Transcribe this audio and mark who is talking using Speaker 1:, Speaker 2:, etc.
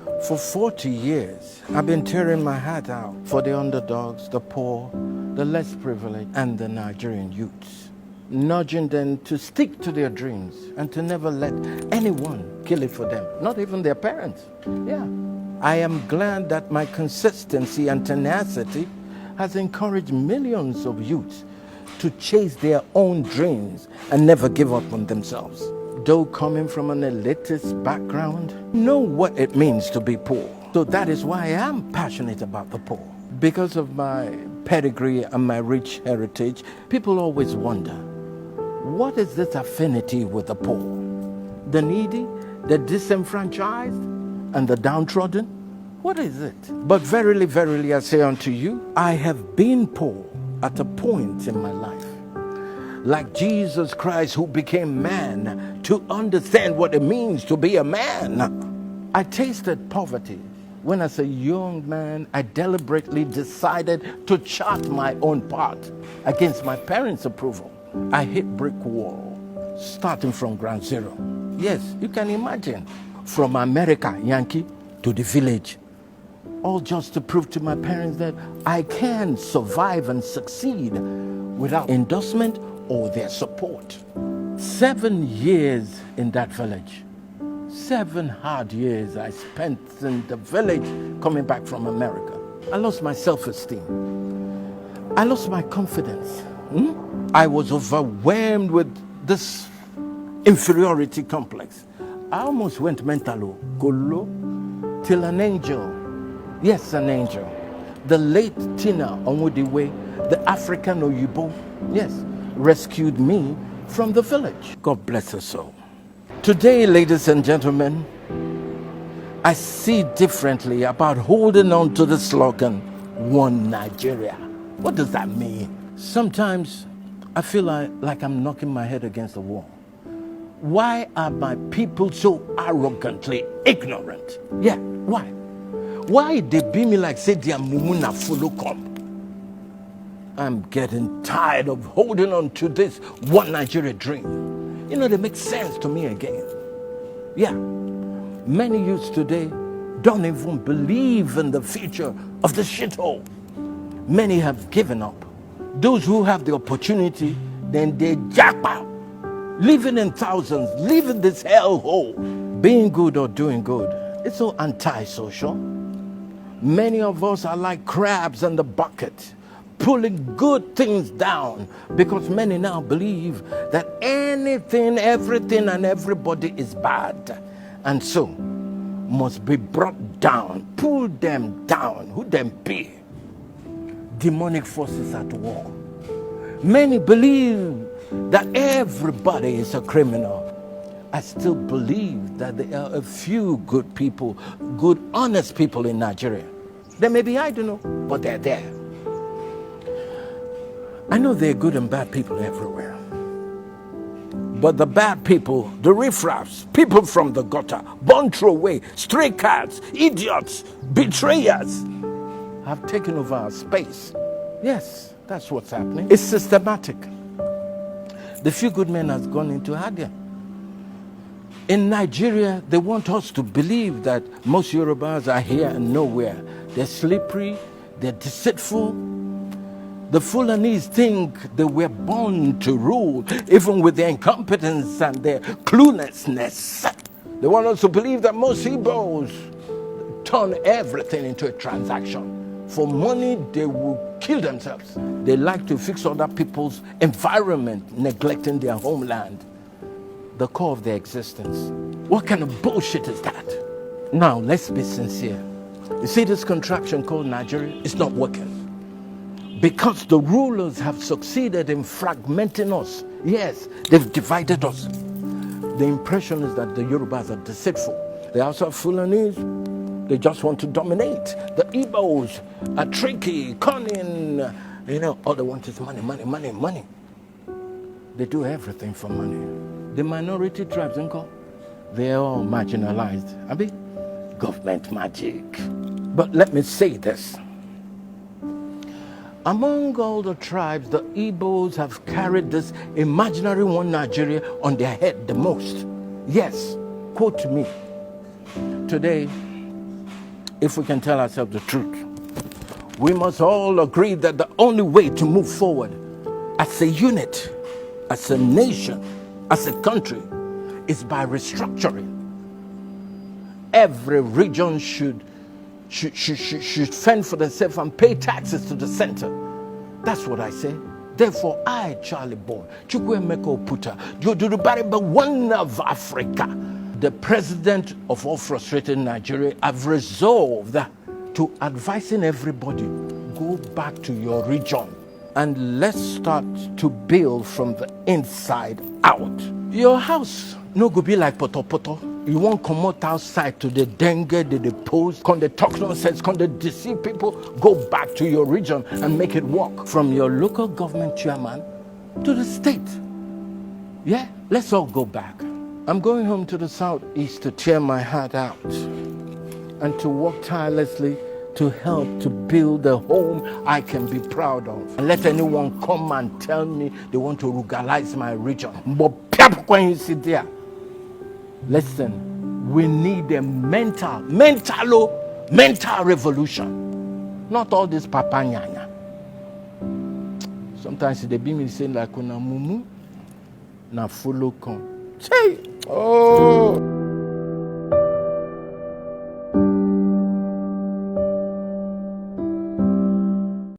Speaker 1: For 40 years, I've been tearing my heart out for the underdogs, the poor, the less privileged, and the Nigerian youths, nudging them to stick to their dreams and to never let anyone kill it for them, not even their parents. Yeah. I am glad that my consistency and tenacity has encouraged millions of youths to chase their own dreams and never give up on themselves. Though coming from an elitist background, know what it means to be poor. So that is why I am passionate about the poor. Because of my pedigree and my rich heritage, people always wonder, what is this affinity with the poor? The needy, the disenfranchised, and the downtrodden? What is it? But verily, verily, I say unto you, I have been poor at a point in my life, like Jesus Christ, who became man to understand what it means to be a man. I tasted poverty when, as a young man, I deliberately decided to chart my own path against my parents' approval. I hit brick wall, starting from ground zero. Yes, you can imagine, from America, Yankee, to the village, all just to prove to my parents that I can survive and succeed without endorsement or their support. 7 years in that village. 7 hard years I spent in the village coming back from America. I lost my self-esteem. I lost my confidence. I was overwhelmed with this inferiority complex. I almost went mental, till an angel, yes, an angel, the late Tina Onwudiwe, the African Oyibo, yes, rescued me from the village. God bless her soul. Today, ladies and gentlemen, I see differently about holding on to the slogan, One Nigeria. What does that mean? Sometimes I feel like I'm knocking my head against the wall. Why are my people so arrogantly ignorant? Yeah, why? Why they be me like say they are mumuna follow come? I'm getting tired of holding on to this one Nigeria dream. You know, they make sense to me again. Yeah, many youths today don't even believe in the future of the shithole. Many have given up. Those who have the opportunity, then they jackpot, living in thousands, living this hellhole. Being good or doing good, it's so anti-social. Many of us are like crabs in the bucket, pulling good things down, because many now believe that anything, everything, and everybody is bad, and so must be brought down. Pull them down. Who them be? Demonic forces at war. Many believe that everybody is a criminal. I still believe that there are a few good people, good, honest people in Nigeria. They may be, I don't know, but they're there. I know there are good and bad people everywhere. But the bad people, the riffraffs, people from the gutter, born throwaway, stray cats, idiots, betrayers, have taken over our space. Yes, that's what's happening. It's systematic. The few good men has gone into hiding. In Nigeria, they want us to believe that most Yorubas are here and nowhere. They're slippery, they're deceitful. The Fulanese think they were born to rule, even with their incompetence and their cluelessness. They want us to believe that most Igbos turn everything into a transaction. For money, they will kill themselves. They like to fix other people's environment, neglecting their homeland, the core of their existence. What kind of bullshit is that? Now, let's be sincere. You see this contraption called Nigeria? It's not working. Because the rulers have succeeded in fragmenting us. Yes, they've divided us. The impression is that the Yorubas are deceitful. They also have Fulanese. They just want to dominate. The Igbos are tricky, cunning. You know, all they want is money, money, money, money. They do everything for money. The minority tribes, they're all marginalized. I mean, government magic. But let me say this. Among all the tribes, the Igbos have carried this imaginary one Nigeria on their head the most. Yes, quote me. Today, if we can tell ourselves the truth. We must all agree that the only way to move forward as a unit, as a nation, as a country, is by restructuring. Every region should fend for themselves and pay taxes to the center. That's what I say. Therefore, I, Charley Boyle, Chukwuemeka Oputa, Jodurubariba, one of Africa, the president of all frustrated Nigeria, have resolved to advising everybody, go back to your region and let's start to build from the inside out. Your house no go be like poto poto. You won't come out outside to the dengue, the post, come the talk nonsense, come the deceive people. Go back to your region and make it work. From your local government chairman to the state. Yeah, let's all go back. I'm going home to the southeast to tear my heart out and to work tirelessly to help to build a home I can be proud of. And let anyone come and tell me they want to ruralize my region. But when you sit there, listen, we need a mental revolution. Not all this papanyanya. Sometimes they be me saying like, "Kuna mumu na follow come." Say, oh.